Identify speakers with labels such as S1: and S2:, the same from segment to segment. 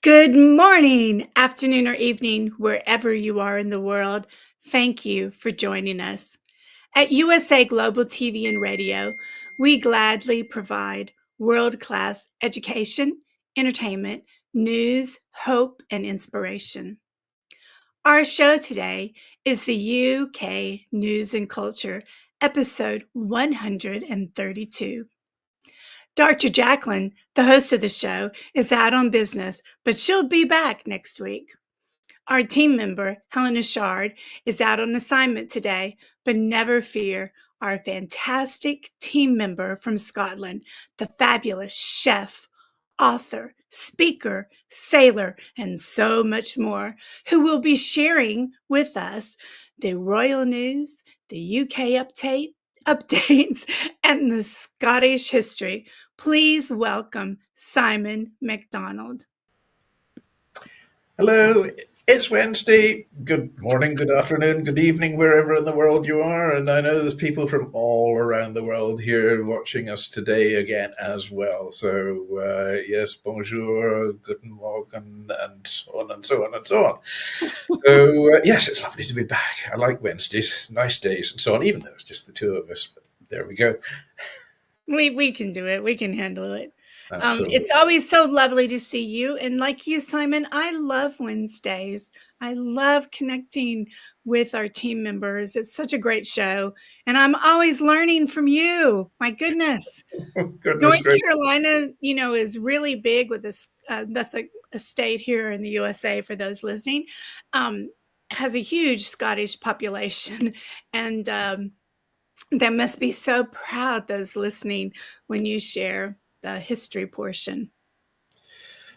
S1: Good morning, afternoon, or evening, wherever you are in the world. Thank you for joining us. At USA Global TV and Radio, we gladly provide world-class education, entertainment, news, hope, and inspiration. Our show today is the UK News and Culture, episode 132. Dr. Jacalyn, the host of the show, is out on business, but she'll be back next week. Our team member, HELENA CHARD, is out on assignment today, but never fear, our fantastic team member from Scotland, the fabulous chef, author, speaker, sailor, and so much more, who will be sharing with us the royal news, the UK updates, and the Scottish history. Please welcome Simon Macdonald.
S2: Hello, it's Wednesday. Good morning, good afternoon, good evening, wherever in the world you are. And I know there's people from all around the world here watching us today again as well. So yes, bonjour, guten morgen, and so on and so on and so on. So yes, it's lovely to be back. I like Wednesdays, nice days and so on, even though it's just the two of us. But there we go.
S1: We can do it. We can handle it.
S2: Absolutely.
S1: It's always so lovely to see you. And like you, Simon, I love Wednesdays. I love connecting with our team members. It's such a great show. And I'm always learning from you. My goodness.
S2: Goodness
S1: North
S2: gracious.
S1: Carolina, is really big with this. That's a state here in the USA for those listening. Has a huge Scottish population. And they must be so proud, those listening, when you share the history portion.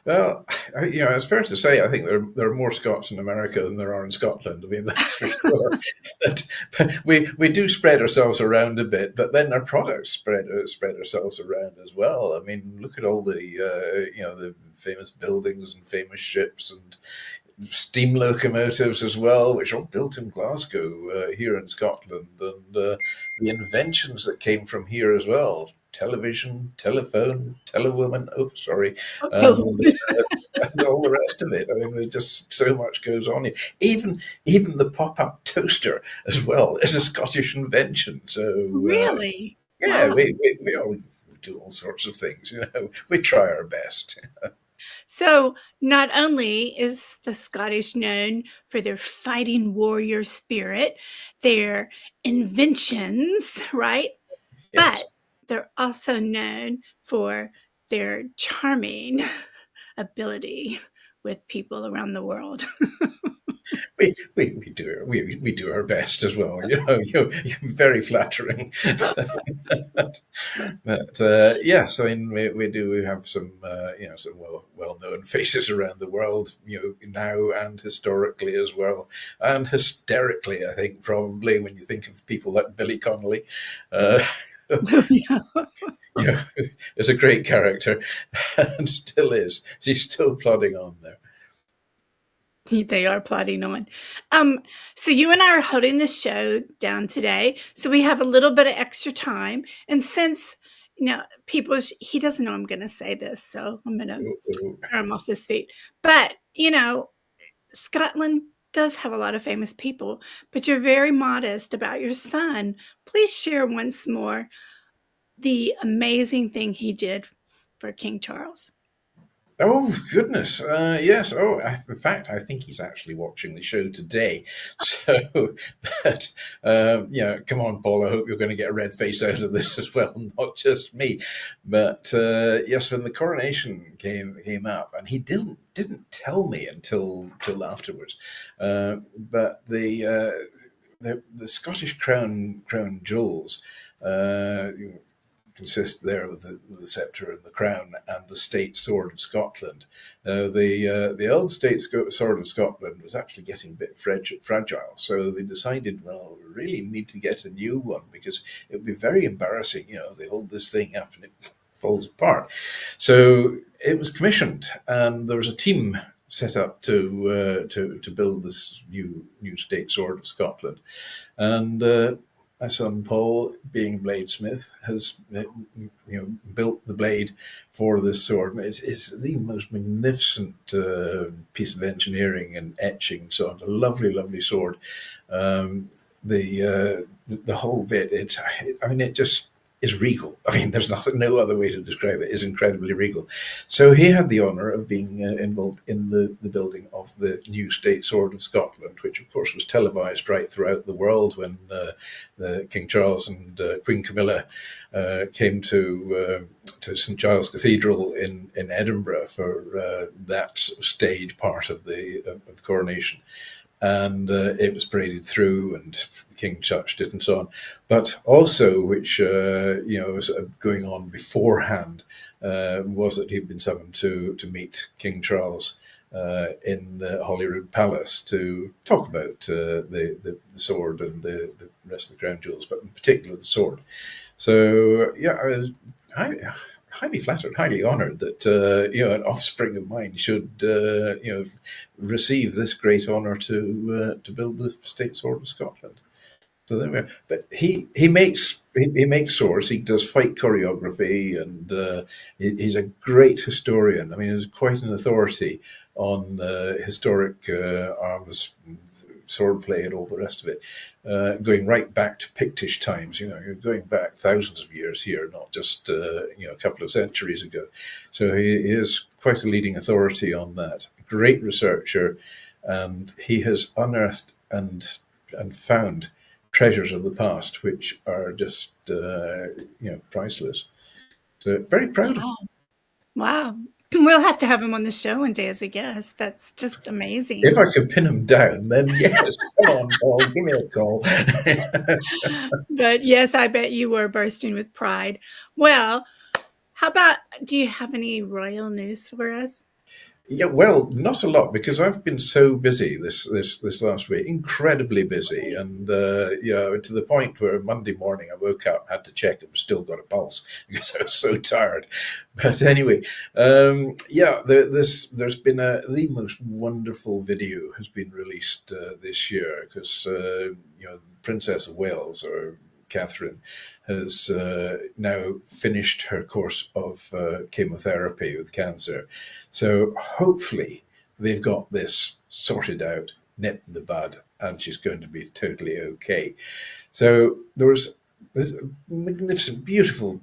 S2: Well, it's fair to say I think there are more Scots in America than there are in Scotland. I mean, that's for sure. But we do spread ourselves around a bit, but then our products spread ourselves around as well. I mean, look at all the the famous buildings and famous ships and steam locomotives as well, which are all built in Glasgow here in Scotland, and the inventions that came from here as well. Television, telephone, telewoman, and all the rest of it. I mean, there's just so much goes on here. Even the pop-up toaster as well is a Scottish invention. So
S1: Really?
S2: yeah,
S1: Wow.
S2: we all do all sorts of things. We try our best.
S1: So not only is the Scottish known for their fighting warrior spirit, their inventions, right?
S2: Yes.
S1: But they're also known for their charming ability with people around the world.
S2: We do our best as well. You're very flattering. But yes, I mean we have some some well known faces around the world, now and historically as well, and hysterically, I think probably when you think of people like Billy Connolly.
S1: Yeah.
S2: Is a great character and still is. She's still plodding on there.
S1: They are plodding on. So you and I are holding this show down today. So we have a little bit of extra time. And since, he doesn't know I'm going to say this, so I'm going to throw him off his feet. But, Scotland does have a lot of famous people, but you're very modest about your son. Please share once more the amazing thing he did for King Charles.
S2: Oh, goodness. Yes. Oh, in fact, I think he's actually watching the show today. So, that, come on, Paul, I hope you're going to get a red face out of this as well, not just me. But yes, when the coronation came up, and he didn't tell me until afterwards, but the Scottish crown jewels consist there of the sceptre and the crown and the state sword of Scotland. The old state sword of Scotland was actually getting a bit fragile, so they decided, well, we really need to get a new one because it would be very embarrassing. They hold this thing up and it falls apart. So it was commissioned, and there was a team set up to build this new state sword of Scotland, and my son Paul, being bladesmith, has built the blade for this sword. And it's the most magnificent piece of engineering and etching and so on. A lovely, lovely sword. The whole bit. It just is regal. I mean, there's no other way to describe it. It's incredibly regal. So he had the honour of being involved in the building of the new State Sword of Scotland, which of course was televised right throughout the world when King Charles and Queen Camilla came to St Giles Cathedral in Edinburgh for that stage part of the coronation. And it was paraded through, and the king touched it, and so on. But also, which was going on beforehand, was that he'd been summoned to meet King Charles in the Holyrood Palace to talk about the sword and the rest of the crown jewels, but in particular the sword. So I was highly flattered, highly honoured that an offspring of mine should receive this great honour to build the State Sword of Scotland. So there we are. But he makes swords. He does fight choreography, and he's a great historian. I mean, he's quite an authority on historic arms, swordplay, and all the rest of it. Going right back to Pictish times, you're going back thousands of years here, not just a couple of centuries ago. So he is quite a leading authority on that. Great researcher, and he has unearthed and found treasures of the past which are just priceless. So very proud of him.
S1: Wow. We'll have to have him on the show one day as a guest. That's just amazing.
S2: If I could pin him down, then yes. Come on, Paul, give me a call.
S1: But yes, I bet you were bursting with pride. Well, do you have any royal news for us?
S2: Yeah, well, not a lot, because I've been so busy this last week, incredibly busy, and to the point where Monday morning I woke up, had to check if I've still got a pulse because I was so tired. But anyway, there's been the most wonderful video has been released this year, because Princess of Wales, or Catherine, has now finished her course of chemotherapy with cancer. So hopefully they've got this sorted out, nipped in the bud, and she's going to be totally okay. So there's this magnificent, beautiful,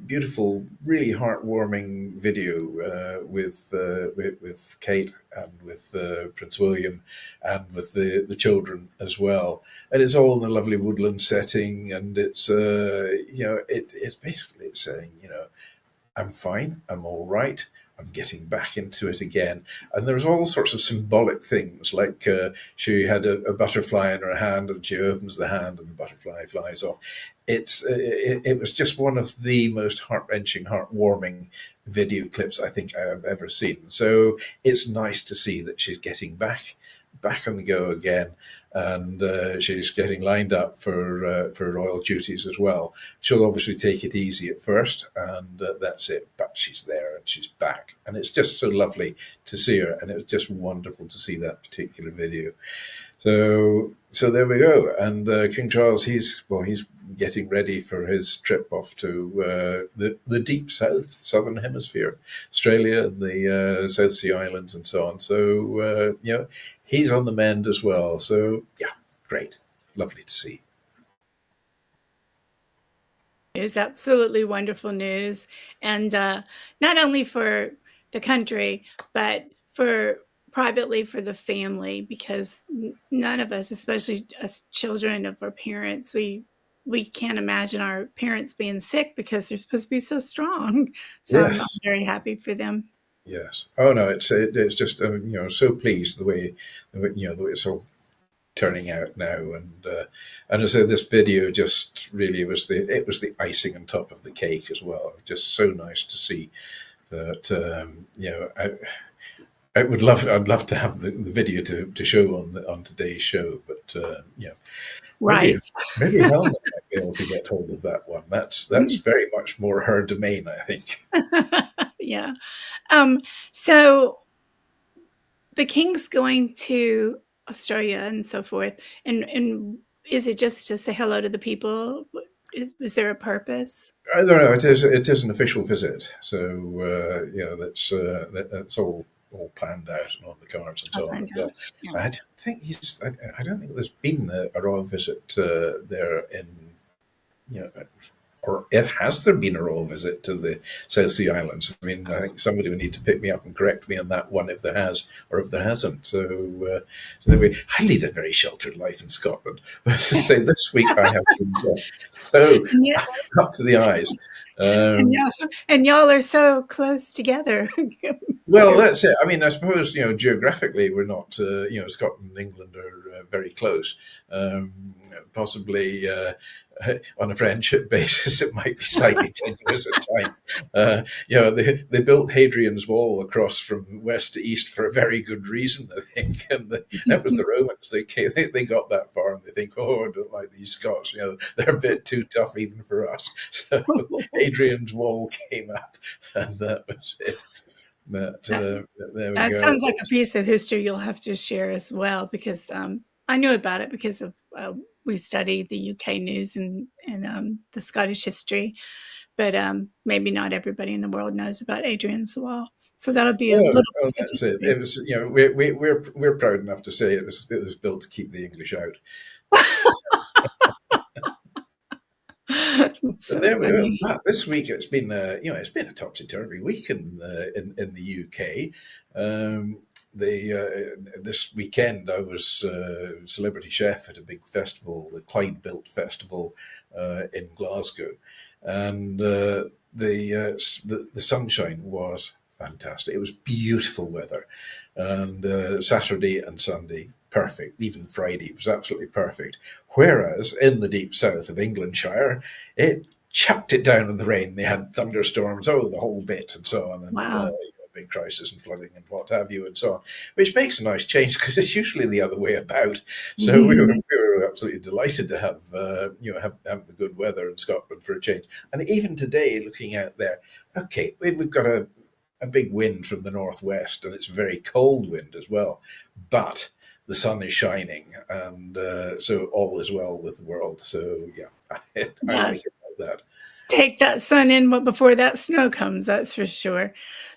S2: really heartwarming video with Kate and with Prince William and with the children as well, and it's all in a lovely woodland setting, and it's it's basically saying, I'm fine, I'm all right, I'm getting back into it again. And there's all sorts of symbolic things, like she had a butterfly in her hand, and she opens the hand and the butterfly flies off. It was just one of the most heart-wrenching, heartwarming video clips I think I've ever seen. So it's nice to see that she's getting back on the go again, and she's getting lined up for royal duties as well. She'll obviously take it easy at first, and that's it. But she's there and she's back, and it's just so lovely to see her, and it was just wonderful to see that particular video. So there we go. And King Charles, he's getting ready for his trip off to the deep south, southern hemisphere, Australia and the South Sea Islands and so on. So he's on the mend as well. So yeah, great, lovely to see.
S1: It's absolutely wonderful news, and not only for the country, but privately for the family, because none of us, especially us children of our parents, we can't imagine our parents being sick because they're supposed to be so strong. So
S2: Yes.
S1: I'm very happy for them.
S2: Yes. Oh no, it's just so pleased the way it's all turning out now, and as I say, this video just really was the icing on top of the cake as well. Just so nice to see that. I'd love to have the video to show on today's show, but
S1: Right.
S2: maybe Helen might be able to get hold of that one. That's very much more her domain, I think.
S1: Yeah. So the king's going to Australia and so forth, and is it just to say hello to the people? is there a purpose?
S2: I don't know. It is an official visit, so that's all planned out and on the cards and
S1: I'll
S2: so on
S1: find
S2: as
S1: out.
S2: well.
S1: Yeah.
S2: I don't think he's. I don't think there's been a royal visit there in or has there been a royal visit to the South Sea Islands? I mean, I think somebody would need to pick me up and correct me on that one if there has or if there hasn't. I lead a very sheltered life in Scotland. But as I say, this week I have been so
S1: Yeah.
S2: up to the eyes.
S1: And y'all are so close together.
S2: Well, that's it. I mean, I suppose geographically we're not. Scotland and England are very close. Possibly on a friendship basis, it might be slightly tenuous at times. They built Hadrian's Wall across from west to east for a very good reason, I think, and that was the Romans. They got that far, and they think, oh, I don't like these Scots. They're a bit too tough even for us. So Hadrian's Wall came up, and that was it. But there we
S1: That
S2: go.
S1: sounds like a piece of history you'll have to share as well, because I knew about it because of we studied the UK news and the Scottish history, but maybe not everybody in the world knows about Adrian's Wall. So that'll be a little
S2: Well,
S1: piece of
S2: that's it.
S1: history.
S2: It was, we're proud enough to say it was built to keep the English out.
S1: So
S2: There we go.
S1: funny.
S2: But this week it's been it's been a topsy turvy week in the UK. This weekend I was celebrity chef at a big festival, the Clyde Built Festival in Glasgow, and the sunshine was fantastic. It was beautiful weather, and Saturday and Sunday perfect. Even Friday was absolutely perfect. Whereas in the deep south of Englandshire, it chucked it down in the rain. They had thunderstorms, the whole bit, and so on, and
S1: Wow.
S2: big crisis and flooding and what have you, and so on, which makes a nice change because it's usually the other way about. So we were absolutely delighted to have have the good weather in Scotland for a change. And even today, looking out there, okay, we've got a big wind from the northwest, and it's a very cold wind as well, but the sun is shining, and so all is well with the world. So yeah, I like it like that.
S1: Take that sun in before that snow comes, that's for sure.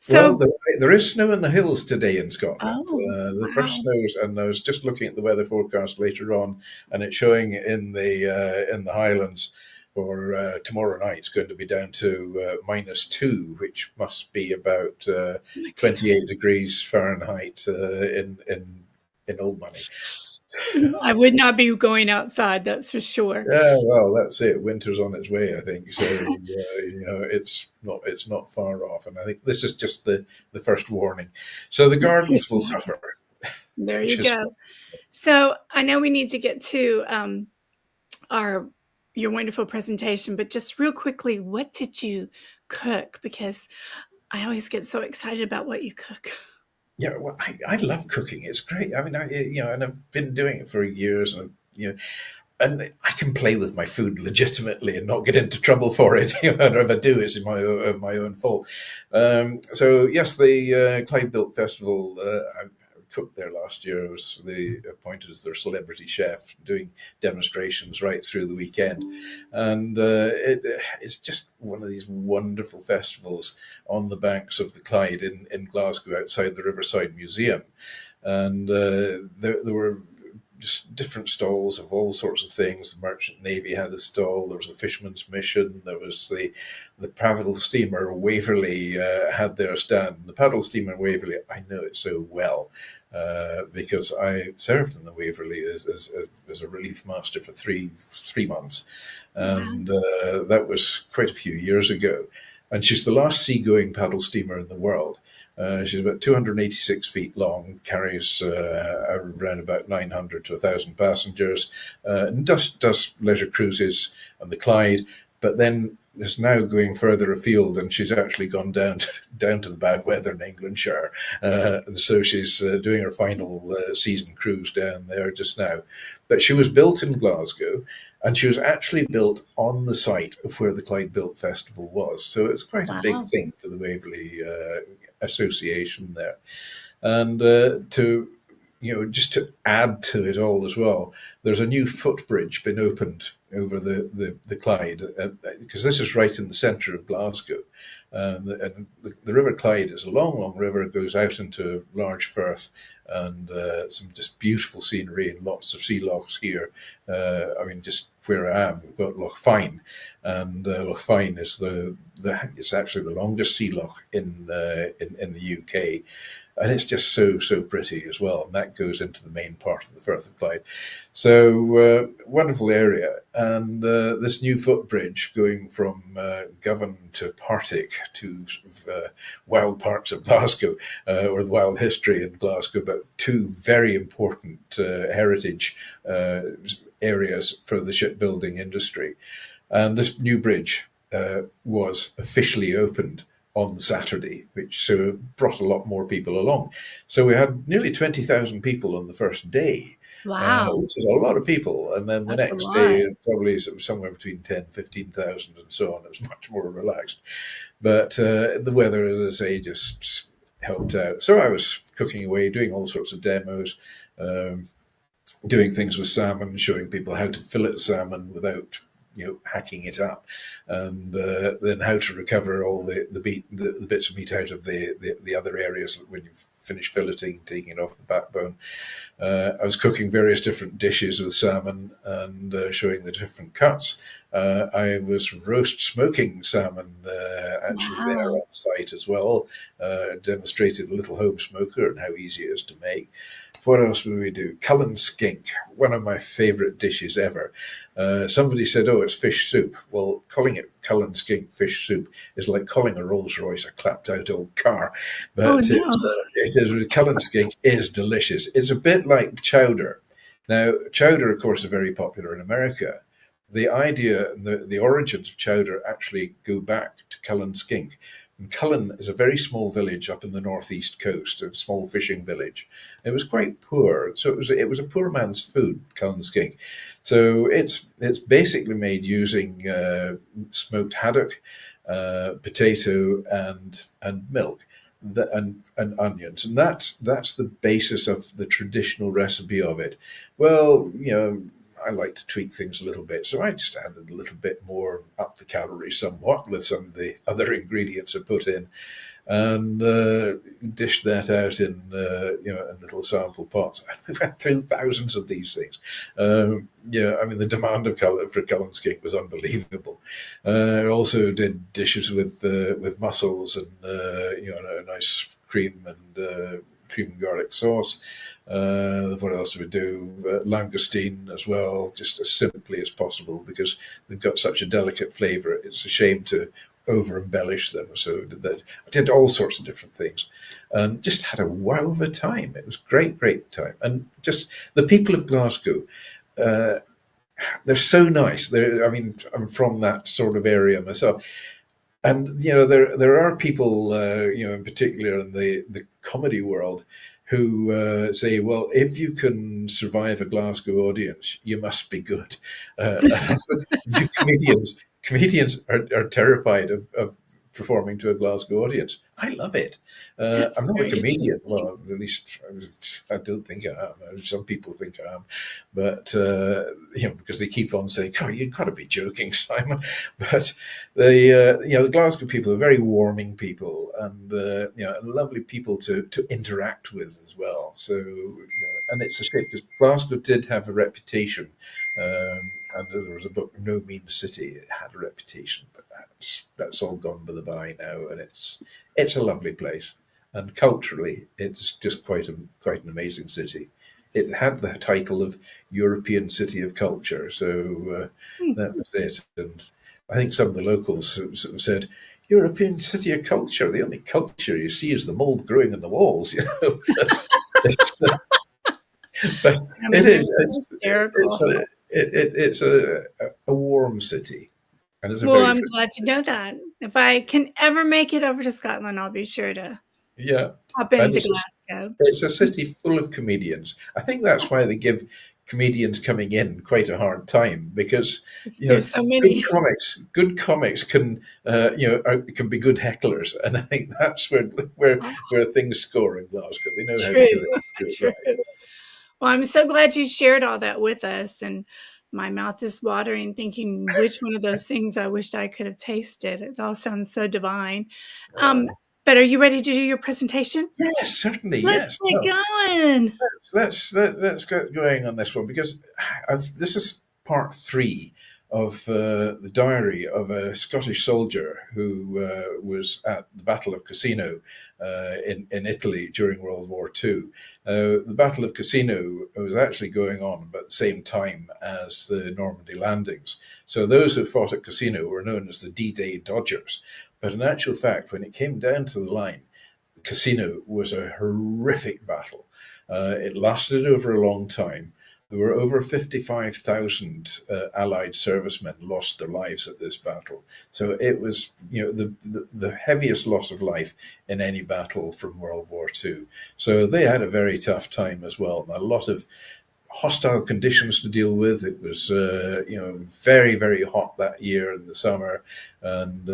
S2: Well,
S1: So,
S2: there is snow in the hills today in Scotland.
S1: oh,
S2: The first
S1: wow.
S2: snows, and I was just looking at the weather forecast later on, and it's showing in the Highlands for tomorrow night. It's going to be down to -2, which must be about
S1: Oh my
S2: 28 degrees Fahrenheit in old money.
S1: goodness. I would not be going outside, that's for sure.
S2: Yeah, well, that's it. Winter's on its way, I think. So it's not far off, and I think this is just the first warning. So the gardens will suffer,
S1: There you
S2: which is
S1: go. So I know we need to get to your wonderful presentation, but just real quickly, what did you cook? Because I always get so excited about what you cook.
S2: yeah. Well, I love cooking. It's great. I mean, and I've been doing it for years, and and I can play with my food legitimately and not get into trouble for it. And if I do, it's my own fault. So yes, the Clyde Built Festival. I cooked there last year. I was appointed as their celebrity chef, doing demonstrations right through the weekend, and it's just one of these wonderful festivals on the banks of the Clyde in Glasgow, outside the Riverside Museum, and there were just different stalls of all sorts of things. The Merchant Navy had a stall. There was the Fisherman's Mission. There was the paddle steamer Waverley had their stand. The paddle steamer Waverley, I know it so well because I served in the Waverley as a relief master for three months, and that was quite a few years ago. And she's the last seagoing paddle steamer in the world. She's about 286 feet long, carries around about 900 to 1,000 passengers, and does leisure cruises on the Clyde, but then is now going further afield, and she's actually gone down to the bad weather in Englandshire, and so she's doing her final season cruise down there just now. But she was built in Glasgow, and she was actually built on the site of where the Clyde Built Festival was. So it's quite a big thing for the Waverley Association there. And to just to add to it all as well, there's a new footbridge been opened over the Clyde, because this is right in the centre of Glasgow. And the River Clyde is a long, long river. It goes out into Large Firth, and some just beautiful scenery and lots of sea lochs here. Just where I am, we've got Loch Fyne, and Loch Fyne is it's actually the longest sea loch in the UK. And it's just so pretty as well. And that goes into the main part of the Firth of Clyde. So wonderful area. And this new footbridge going from Govan to Partick to wild parts of Glasgow, or the wild history in Glasgow, but two very important heritage areas for the shipbuilding industry. And this new bridge was officially opened on Saturday, which brought a lot more people along. So we had nearly 20,000 people on the first day,
S1: Wow.
S2: which is a lot of people. And then the
S1: That's a
S2: next
S1: lot.
S2: day, probably somewhere between 10, 15,000 and so on. It was much more relaxed. But the weather, as I say, just helped out. So I was cooking away, doing all sorts of demos, doing things with salmon, showing people how to fillet salmon without hacking it up, and then how to recover all the bits of meat out of the other areas when you've finished filleting, taking it off the backbone. I was cooking various different dishes with salmon and showing the different cuts. I was roast smoking salmon actually there on site as well. Demonstrated a little home smoker and how easy it is to make. What else would we do? Cullen skink, one of my favourite dishes ever. Somebody said, "Oh, it's fish soup." Well, calling it Cullen skink fish soup is like calling a Rolls Royce a clapped out old car. But Cullen skink is delicious. It's a bit like chowder. Now, chowder, of course, is very popular in America. The idea, the origins of chowder actually go back to Cullen skink. And Cullen is a very small village up in the northeast coast, a small fishing village. It was quite poor, so it was a poor man's food, Cullen skink. So it's basically made using smoked haddock, potato, and milk, and onions, and that's the basis of the traditional recipe of it. Well, I like to tweak things a little bit, so I just added a little bit more, up the calories somewhat with some of the other ingredients I put in, and dished that out in in little sample pots. We went through thousands of these things. The demand for Cullen skink was unbelievable. I also did dishes with mussels and a nice cream and garlic sauce. What else do we do? Langoustine as well, just as simply as possible, because they've got such a delicate flavour. It's a shame to over embellish them. So I did all sorts of different things, and just had a wow of a time. It was great time, and just the people of Glasgow. They're so nice. I'm from that sort of area myself. And there are people, in particular in the comedy world, who say, "Well, if you can survive a Glasgow audience, you must be good." Comedians are terrified of performing to a Glasgow audience. I love it. I'm not a comedian. Well, at least I don't think I am. Some people think I am, but because they keep on saying, "Oh, you've got to be joking, Simon." But the Glasgow people are very warming people, and lovely people to interact with as well. So, and it's a shame because Glasgow did have a reputation, and there was a book, No Mean City. It had a reputation, but that's all gone by the by now, and it's a lovely place, and culturally it's just quite an amazing city. It had the title of European City of Culture, so that was it. And I think some of the locals sort of said, "European City of Culture. The only culture you see is the mold growing in the walls." But it is. It's a warm city. And it's
S1: I'm glad to know that. If I can ever make it over to Scotland, I'll be sure to pop into Glasgow.
S2: It's a city full of comedians. I think that's why they give comedians coming in quite a hard time because
S1: There's so many.
S2: good comics can can be good hecklers, and I think that's where things score in Glasgow. They know how to
S1: True,
S2: do it
S1: true.
S2: right.
S1: Well, I'm so glad you shared all that with us, and my mouth is watering thinking which one of those things I wished I could have tasted. It all sounds so divine. Um,
S2: Oh,
S1: but are you ready to do your presentation?
S2: yes, certainly,
S1: Let's
S2: yes.
S1: get
S2: Well,
S1: going.
S2: let's get going on this one because this is part three of the diary of a Scottish soldier who was at the Battle of Cassino in Italy during World War II. The Battle of Cassino was actually going on about the same time as the Normandy landings. So those who fought at Cassino were known as the D-Day Dodgers. But in actual fact, when it came down to the line, Cassino was a horrific battle. It lasted over a long time. There were over 55,000 Allied servicemen lost their lives at this battle. So it was, the heaviest loss of life in any battle from World War II. So they had a very tough time as well. A lot of hostile conditions to deal with. It was, very, very hot that year in the summer, and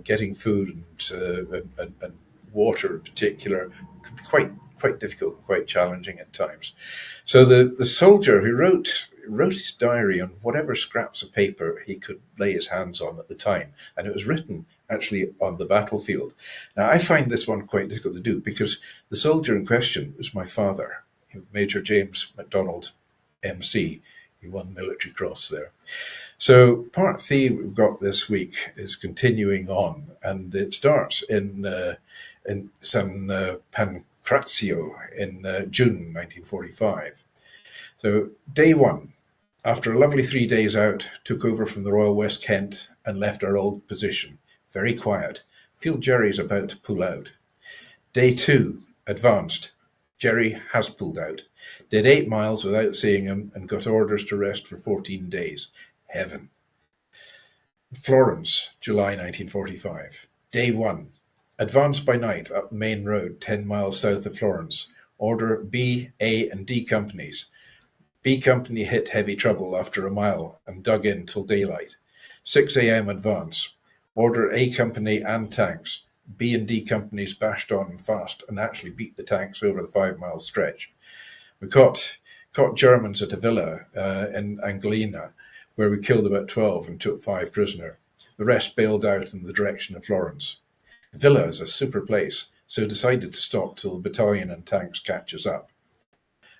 S2: getting food and water in particular could be quite difficult, quite challenging at times. So the soldier who wrote his diary on whatever scraps of paper he could lay his hands on at the time, and it was written actually on the battlefield. Now I find this one quite difficult to do because the soldier in question was my father, Major James Macdonald, MC. He won the Military Cross there. So part three we've got this week is continuing on, and it starts in San Pancrazio in June 1945. So day one, after a lovely 3 days out, took over from the Royal West Kent and left our old position. Very quiet. Feel Jerry's about to pull out. Day two, advanced. Jerry has pulled out. Did 8 miles without seeing him and got orders to rest for 14 days. Heaven. Florence, July 1945. Day one. Advanced by night up Main Road, 10 miles south of Florence. Order B, A, and D companies. B company hit heavy trouble after a mile and dug in till daylight. 6 a.m. advance. Order A company and tanks. B and D companies bashed on fast and actually beat the tanks over the 5-mile stretch. We caught Germans at a villa in Angolina, where we killed about 12 and took 5 prisoner. The rest bailed out in the direction of Florence. The villa is a super place, so decided to stop till the battalion and tanks catch us up.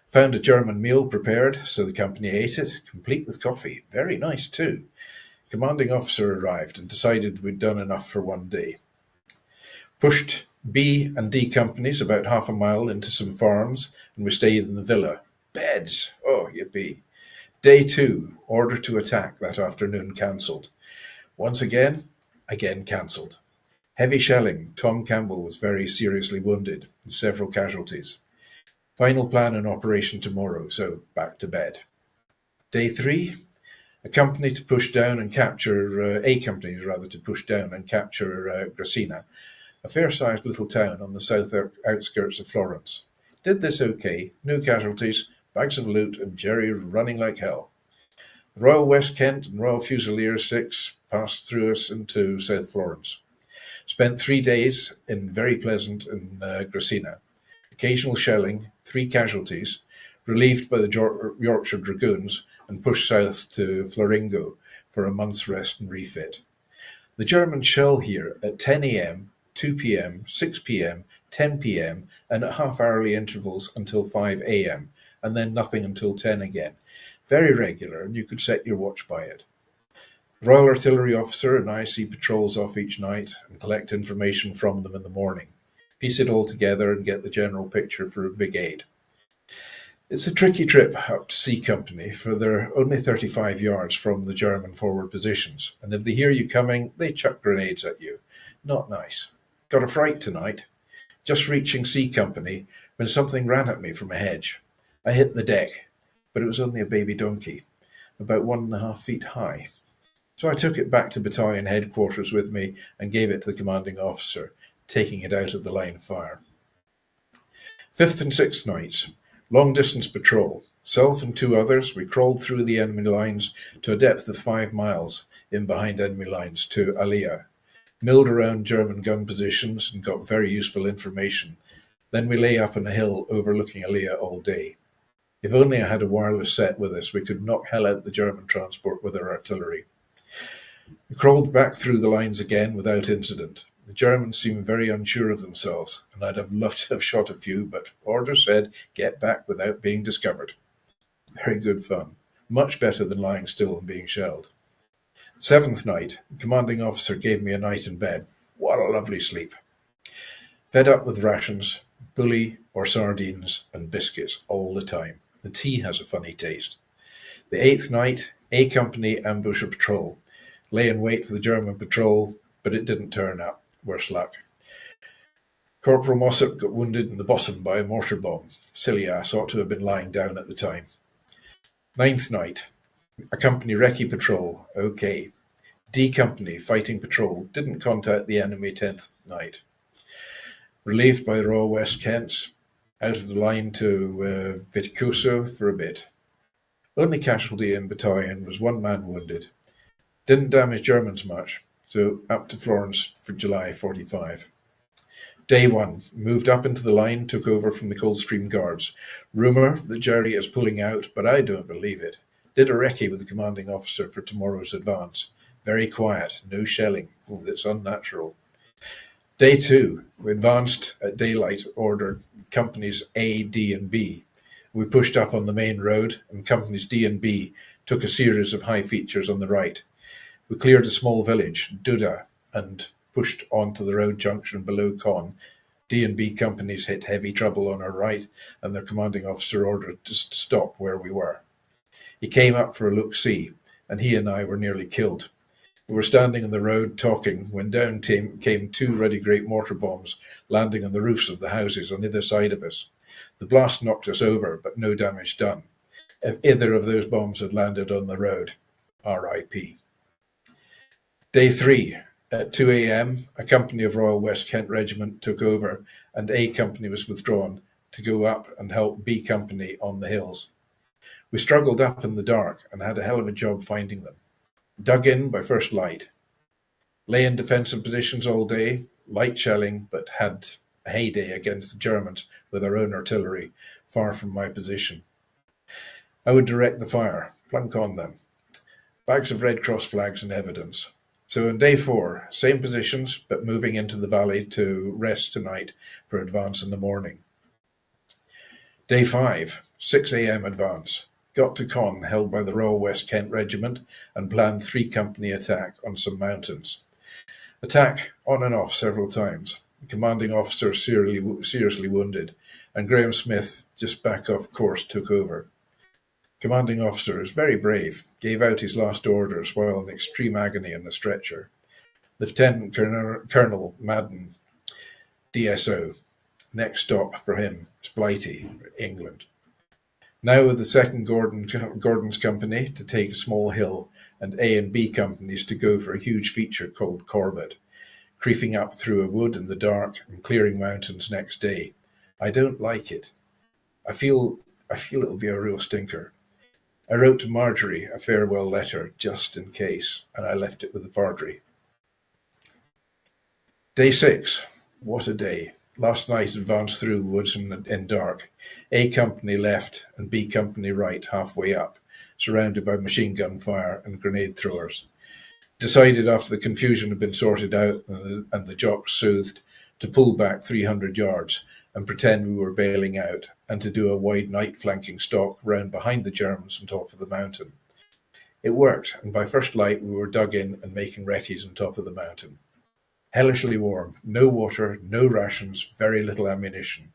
S2: Found a German meal prepared, so the company ate it, complete with coffee. Very nice too. Commanding officer arrived and decided we'd done enough for one day. Pushed B and D companies about half a mile into some farms, and we stayed in the villa. Beds! Oh, yippee. Day two, order to attack that afternoon cancelled. Once again cancelled. Heavy shelling. Tom Campbell was very seriously wounded, and several casualties. Final plan and operation tomorrow, so back to bed. Day three, A company to push down and capture Gracina, a fair-sized little town on the south outskirts of Florence. Did this okay, no casualties, bags of loot, and Jerry running like hell. The Royal West Kent and Royal Fusilier 6 passed through us into South Florence. Spent 3 days in very pleasant in Gracina. Occasional shelling, 3 casualties, relieved by the Yorkshire Dragoons, and pushed south to Floringo for a month's rest and refit. The Germans shell here at 10 a.m., 2 p.m., 6 p.m., 10 p.m., and at half-hourly intervals until 5 a.m., and then nothing until 10 again. Very regular, and you could set your watch by it. The Royal Artillery officer and I see patrols off each night and collect information from them in the morning, piece it all together and get the general picture for a brigade. It's a tricky trip up to C Company, for they're only 35 yards from the German forward positions, and if they hear you coming, they chuck grenades at you. Not nice. Got a fright tonight. Just reaching C Company when something ran at me from a hedge. I hit the deck, but it was only a baby donkey, about 1.5 feet high. So I took it back to battalion headquarters with me and gave it to the commanding officer, taking it out of the line of fire. 5th and 6th nights. Long-distance patrol. Self and 2 others, we crawled through the enemy lines to a depth of 5 miles in behind enemy lines to Aliyah. Milled around German gun positions and got very useful information. Then we lay up on a hill overlooking Aliyah all day. If only I had a wireless set with us, we could knock hell out the German transport with our artillery. We crawled back through the lines again without incident. The Germans seemed very unsure of themselves, and I'd have loved to have shot a few, but orders said, get back without being discovered. Very good fun. Much better than lying still and being shelled. 7th night, the commanding officer gave me a night in bed. What a lovely sleep. Fed up with rations, bully or sardines and biscuits all the time. The tea has a funny taste. The 8th night, A Company ambush a patrol. Lay in wait for the German patrol, but it didn't turn up. Worse luck. Corporal Mossop got wounded in the bottom by a mortar bomb. Silly ass, ought to have been lying down at the time. 9th night, a company recce patrol, okay. D Company fighting patrol, didn't contact the enemy 10th night. Relieved by the Royal West Kents, out of the line to Viticoso for a bit. Only casualty in battalion was 1 man wounded. Didn't damage Germans much, so up to Florence for July 45. Day 1, moved up into the line, took over from the Coldstream Guards. Rumour that Jerry is pulling out, but I don't believe it. Did a recce with the commanding officer for tomorrow's advance. Very quiet, no shelling. Oh, it's unnatural. Day 2, we advanced at daylight, ordered companies A, D and B. We pushed up on the main road, and companies D and B took a series of high features on the right. We cleared a small village, Duda, and pushed on to the road junction below Con. D and B companies hit heavy trouble on our right, and their commanding officer ordered us to stop where we were. He came up for a look-see, and he and I were nearly killed. We were standing on the road talking when down came 2 ruddy great mortar bombs landing on the roofs of the houses on either side of us. The blast knocked us over, but no damage done. If either of those bombs had landed on the road, R.I.P. Day 3, at 2 a.m., a company of Royal West Kent Regiment took over, and A Company was withdrawn to go up and help B Company on the hills. We struggled up in the dark and had a hell of a job finding them. Dug in by first light. Lay in defensive positions all day, light shelling, but had a heyday against the Germans with our own artillery, far from my position. I would direct the fire, plunk on them. Bags of Red Cross flags and evidence. So on day 4, same positions, but moving into the valley to rest tonight for advance in the morning. Day 5, 6 a.m. advance. Got to Con, held by the Royal West Kent Regiment, and planned 3 company attack on some mountains. Attack on and off several times. The commanding officer seriously wounded, and Graham Smith, just back off course, took over. Commanding officer is very brave, gave out his last orders while in extreme agony on the stretcher. Lieutenant Colonel Madden, DSO. Next stop for him is Blighty, England. Now with the 2nd Gordon's Company to take a small hill, and A and B companies to go for a huge feature called Corbett, creeping up through a wood in the dark and clearing mountains next day. I don't like it. I feel it'll be a real stinker. I wrote to Marjorie a farewell letter just in case, and I left it with the Padre. Day 6. What a day. Last night advanced through woods in dark. A Company left and B Company right, halfway up, surrounded by machine gun fire and grenade throwers. Decided after the confusion had been sorted out and the jocks soothed to pull back 300 yards and pretend we were bailing out, and to do a wide night flanking stalk round behind the Germans on top of the mountain. It worked, and by first light we were dug in and making recce's on top of the mountain. Hellishly warm, no water, no rations, very little ammunition.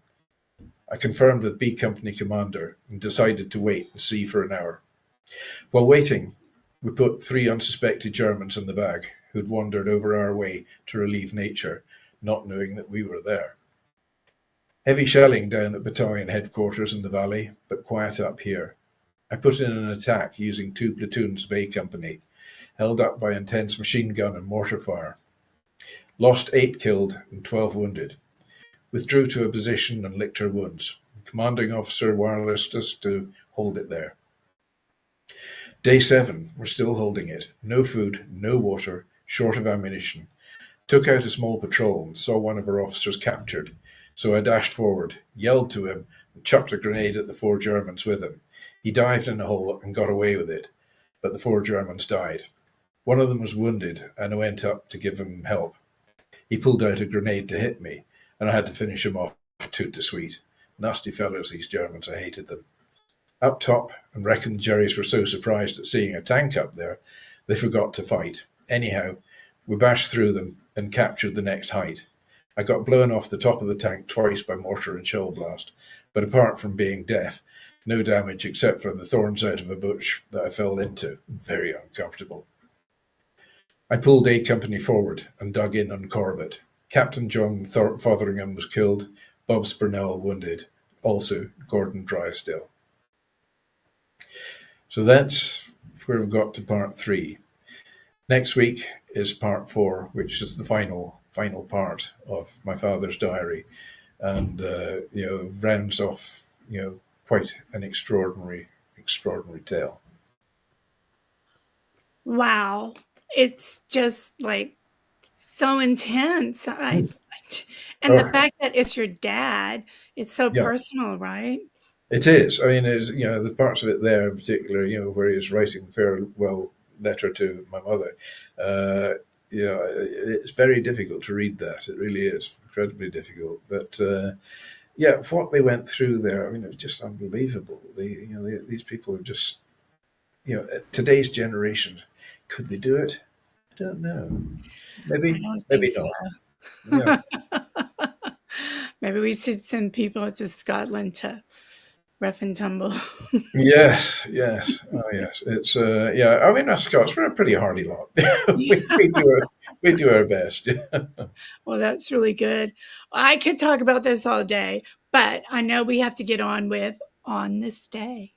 S2: I confirmed with B Company commander and decided to wait and see for an hour. While waiting, we put 3 unsuspected Germans in the bag who'd wandered over our way to relieve nature, not knowing that we were there. Heavy shelling down at battalion headquarters in the valley, but quiet up here. I put in an attack using 2 platoons of A Company, held up by intense machine gun and mortar fire. Lost 8 killed and 12 wounded. Withdrew to a position and licked our wounds. Commanding officer wirelessed us to hold it there. Day 7, we're still holding it. No food, no water, short of ammunition. Took out a small patrol and saw one of our officers captured. So I dashed forward, yelled to him, and chucked a grenade at the 4 Germans with him. He dived in a hole and got away with it, but the 4 Germans died. One of them was wounded, and I went up to give him help. He pulled out a grenade to hit me, and I had to finish him off toot to sweet. Nasty fellows, these Germans, I hated them. Up top, and reckoned the Jerrys were so surprised at seeing a tank up there, they forgot to fight. Anyhow, we bashed through them and captured the next height. I got blown off the top of the tank twice by mortar and shell blast, but apart from being deaf, no damage except for the thorns out of a bush that I fell into. Very uncomfortable. I pulled A Company forward and dug in on Corbett. Captain John Fotheringham was killed, Bob Spurnell wounded, also Gordon Drysdale. So that's where we've got to part 3. Next week is part 4, which is the final part of my father's diary, and rounds off quite an extraordinary tale.
S1: Wow, it's just like so intense. And the fact that it's your dad, it's so personal, right?
S2: It is. I mean, the parts of it there in particular, where he was writing a farewell letter to my mother. It's very difficult to read that. It really is incredibly difficult. But what they went through there, I mean, it was just unbelievable. These people are just, today's generation, could they do it? I don't know. Maybe not.
S1: So.
S2: Yeah.
S1: Maybe we should send people to Scotland to rough and tumble.
S2: Yes. Oh, yes. It's I mean, us Scots, we're a pretty hardy lot. we do our best.
S1: Well, that's really good. I could talk about this all day, but I know we have to get on with On This Day.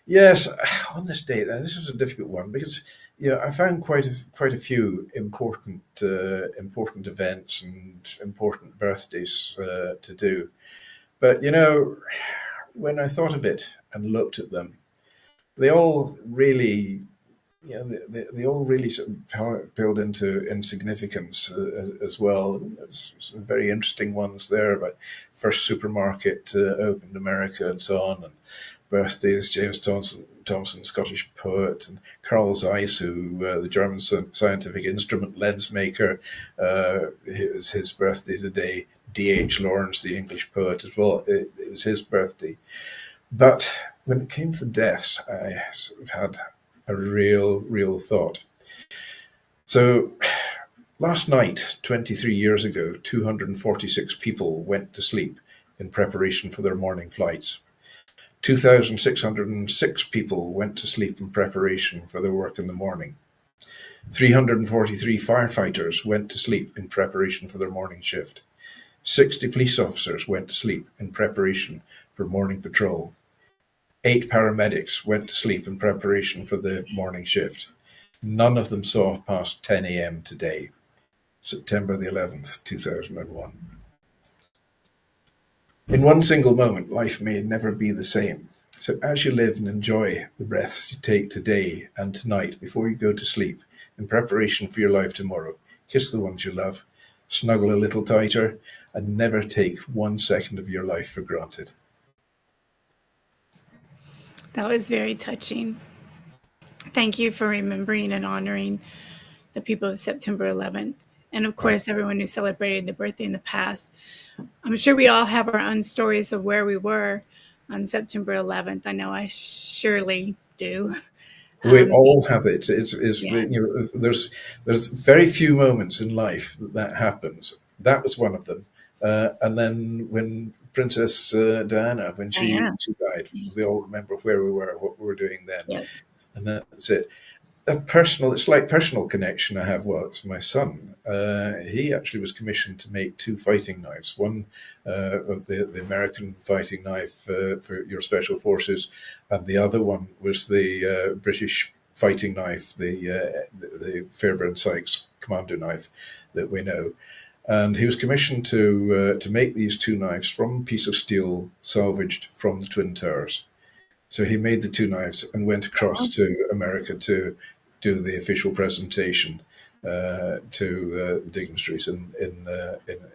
S2: Yes, on this day. This is a difficult one because I found quite a few important events and important birthdays to do, but when I thought of it and looked at them, they all really, they all really sort of paled into insignificance as well. There's some very interesting ones there about first supermarket opened in America and so on, and birthdays, James Thomson, Scottish poet, and Carl Zeiss, who the German scientific instrument lens maker, it was his birthday today. D.H. Lawrence, the English poet, as well. It was his birthday. But when it came to deaths, I sort of had a real thought. So last night, 23 years ago, 246 people went to sleep in preparation for their morning flights. 2,606 people went to sleep in preparation for their work in the morning. 343 firefighters went to sleep in preparation for their morning shift. 60 police officers went to sleep in preparation for morning patrol. 8 paramedics went to sleep in preparation for the morning shift. None of them saw past 10 a.m. today, September the 11th, 2001. In one single moment, life may never be the same. So as you live and enjoy the breaths you take today and tonight before you go to sleep, in preparation for your life tomorrow, kiss the ones you love, snuggle a little tighter, and never take 1 second of your life for granted.
S1: That was very touching. Thank you for remembering and honoring the people of September 11th. And of course, everyone who celebrated the birthday in the past. I'm sure we all have our own stories of where we were on September 11th. I know I surely do.
S2: We all have it. There's very few moments in life that happens. That was one of them. And then when Princess Diana, when she died, we all remember where we were, what we were doing then.
S1: Yep.
S2: And that's it. It's like personal connection I have. Well, it's my son. He actually was commissioned to make 2 fighting knives. One of the American fighting knife for your special forces, and the other one was the British fighting knife, the Fairbairn Sykes commando knife that we know. and he was commissioned to make these two knives from a piece of steel salvaged from the Twin Towers. So he made the two knives and went across to America to do the official presentation to the dignitaries in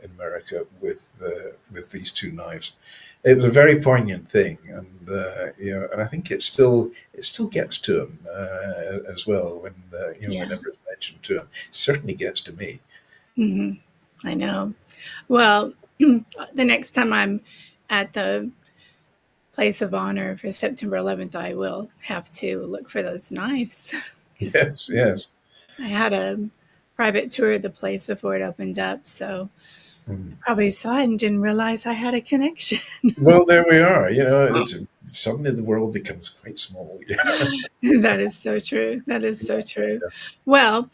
S2: America with these two knives. It was a very poignant thing, and and I think it still gets to him as well when
S1: Yeah.
S2: whenever it's mentioned to him. It certainly gets to me.
S1: Mm-hmm. I know. Well, the next time I'm at the place of honor for September 11th, I will have to look for those knives.
S2: Yes, yes.
S1: I had a private tour of the place before it opened up, so I probably saw it and didn't realize I had a connection.
S2: Well, there we are. It's suddenly the world becomes quite small.
S1: That is so true. That is so true. Well,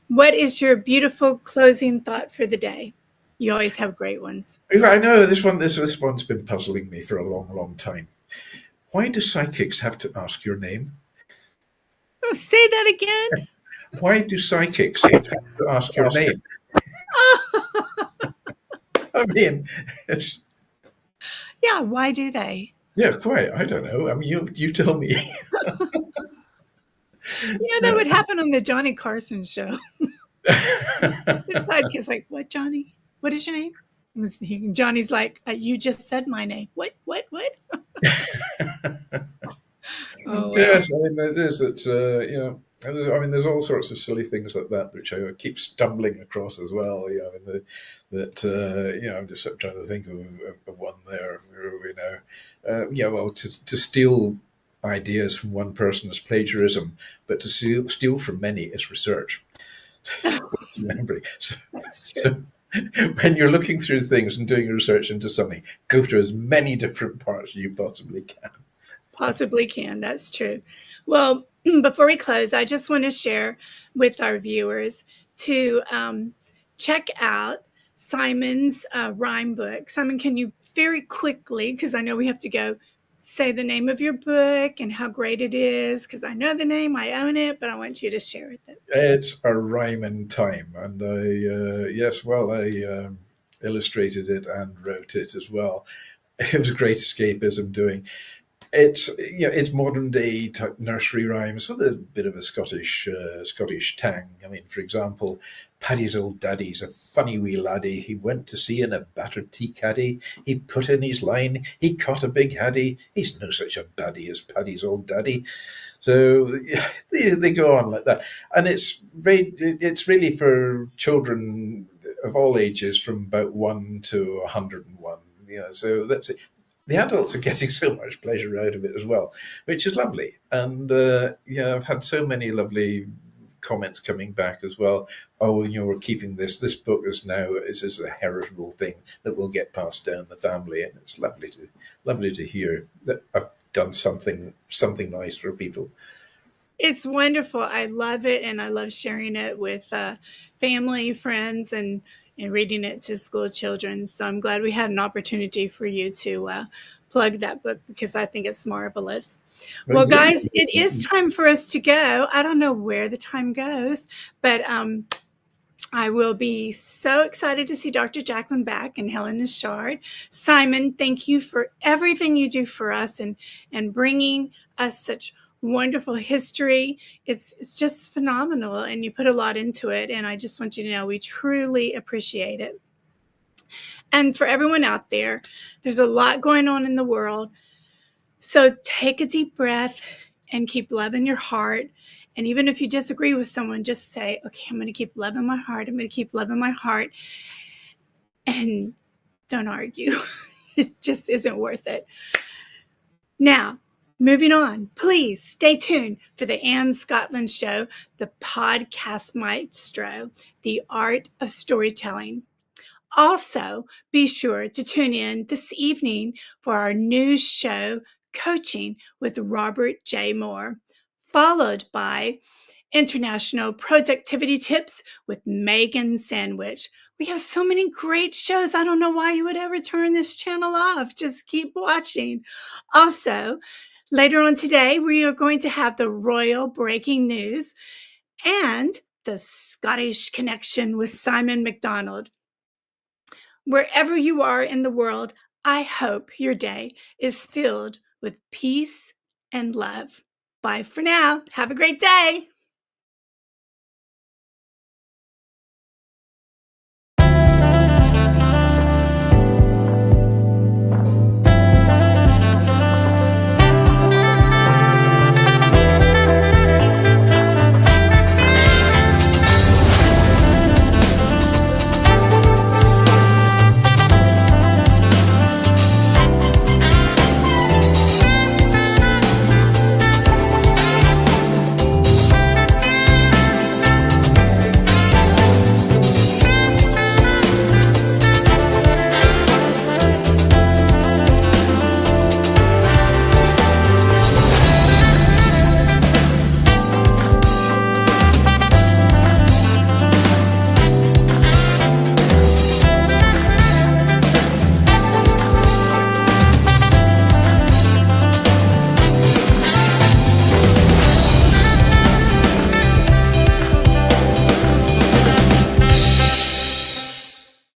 S1: what is your beautiful closing thought for the day? You always have great ones.
S2: I know this one's been puzzling me for a long, long time. Why do psychics have to ask your name?
S1: Oh, say that again.
S2: Why do psychics have to ask your name? I mean, it's
S1: Yeah, why do they?
S2: quite. I don't know. I mean, you tell me.
S1: That would happen on the Johnny Carson show. His sidekick's like, "What, Johnny? What is your name?" And Johnny's like, "You just said my name. What? What? What?" Oh, wow.
S2: Yes, I mean it is that I mean there's all sorts of silly things like that which I keep stumbling across as well. I mean I'm just trying to think of one there. Well, to steal ideas from one person is plagiarism, but to steal from many is research. Worth remembering.
S1: That's true.
S2: So when you're looking through things and doing research into something, go through as many different parts as you possibly can.
S1: Possibly can. That's true. Well, before we close, I just want to share with our viewers to check out Simon's rhyme book. Simon, can you very quickly, because I know we have to go, say the name of your book and how great it is? Because I know the name, I own it, but I want you to share it.
S2: It's a rhyme in time, and I illustrated it and wrote it as well. It was a great escapism doing. It's modern day type nursery rhymes with a bit of a Scottish tang. I mean, for example, Paddy's old daddy's a funny wee laddie. He went to sea in a battered tea caddy. He put in his line. He caught a big haddie. He's no such a baddie as Paddy's old daddy. So they go on like that, and it's really for children of all ages from about 1 to 101. So that's it. The adults are getting so much pleasure out of it as well, which is lovely. And I've had so many lovely comments coming back as well. Oh, we're keeping this. This book is a heritable thing that will get passed down the family, and it's lovely to hear that I've done something nice for people.
S1: It's wonderful. I love it, and I love sharing it with family, friends, and reading it to school children. So I'm glad we had an opportunity for you to plug that book because I think it's marvelous. Well, guys, it is time for us to go. I don't know where the time goes, but I will be so excited to see Dr. Jacalyn back and Helena's CHARD. Simon, thank you for everything you do for us and bringing us such wonderful history. It's just phenomenal, and you put a lot into it, and I just want you to know we truly appreciate it. And for everyone out there, there's a lot going on in the world. So take a deep breath and keep love in your heart. And even if you disagree with someone, just say, okay, I'm going to keep love in my heart. I'm going to keep love in my heart. And don't argue. It just isn't worth it. Now, moving on, please stay tuned for the Anne Scotland Show, the podcast maestro, the art of storytelling. Also, be sure to tune in this evening for our news show, Coaching with Robert J. Moore, followed by International Productivity Tips with Megan Sandwich. We have so many great shows. I don't know why you would ever turn this channel off. Just keep watching. Also, later on today, we are going to have the Royal Breaking News and the Scottish Connection with Simon Macdonald. Wherever you are in the world, I hope your day is filled with peace and love. Bye for now. Have a great day.